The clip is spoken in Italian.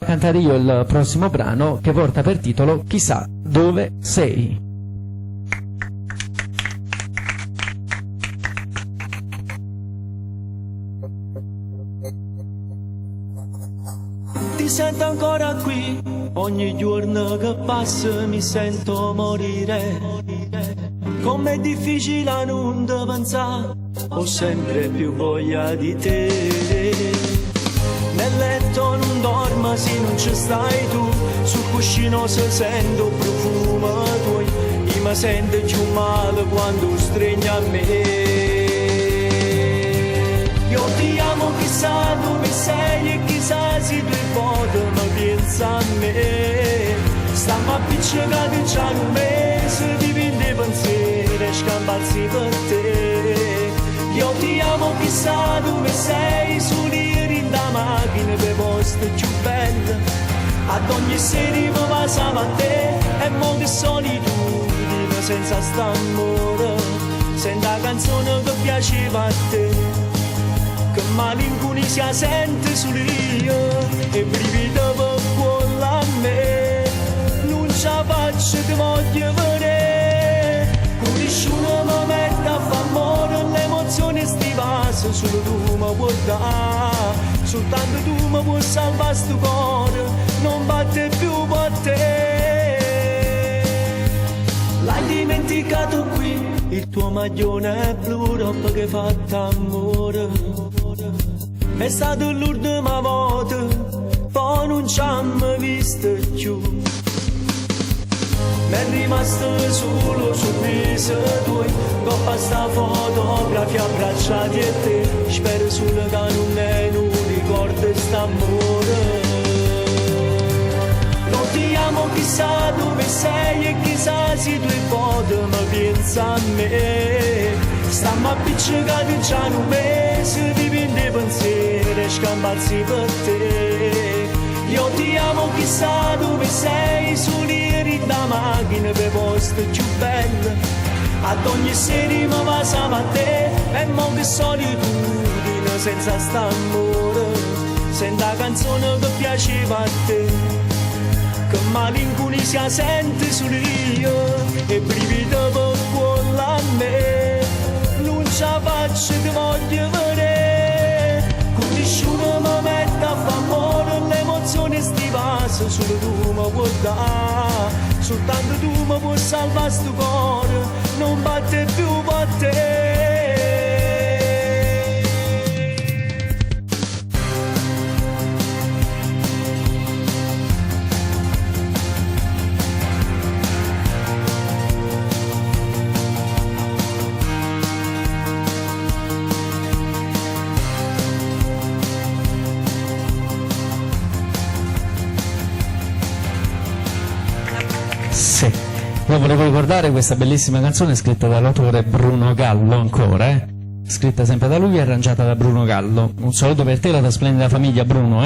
Cantare io il prossimo brano che porta per titolo Chissà dove sei. Ti sento ancora qui, ogni giorno che passa mi sento morire. Com'è difficile a non pensare, ho sempre più voglia di te. Nel letto non dormo se non ci stai tu, sul cuscino se sento il profumo tuo, io mi sento più male quando stringi a me. Io ti amo, chissà dove sei e chissà se due volte mi pensa a me. Stiamo appiccicati già un mese, dipende pensieri e scampazzi per te. Io ti amo, chissà dove sei, sull'iri da macchina per posti più belli. Ad ogni sera mi passava a te e mo' di solitudine senza st'amore. Senti la canzone che piaceva a te, che malinconia sente sull'io e brivido per cuore a me. Non ce la faccio, ti voglio vedere, con nessuno mi mette a fa amore, l'emozione stivase solo tu mi puoi dare, soltanto tu mi puoi salvare sto cuore, non batte più per te. L'hai dimenticato qui, il tuo maglione blu, roba che hai fatto amore. È stata l'ultima volta, poi non ci hanno visto più. M'è rimasto solo sorriso tuo, coppa sta fotografia abbracciati a te. Spero solo che non è un ricordo st'amore. Non ti amo, chissà dove sei e chissà se due volte mi pensa a me. Stiamo appiccicati già un mese, dipende pensieri e scampazzi per te. Io ti amo, chissà dove sei, sull'iri da macchina per posti più belli. Ad ogni sera mi passava a te e mo' che solitudine senza st'amore. Senti la canzone che piaceva a te, che malinconia sente sull'io e brivido per cuore a me. Non ce la faccio, ti voglio vedere, con nessuno mi mette a fa amore, l'emozione stivase solo tu mi puoi dare, soltanto tu mi puoi salvare sto cuore, non batte più per te. Sì, io volevo ricordare questa bellissima canzone scritta dall'autore Bruno Gallo ancora, scritta sempre da lui e arrangiata da Bruno Gallo. Un saluto per te e la tua splendida famiglia, Bruno,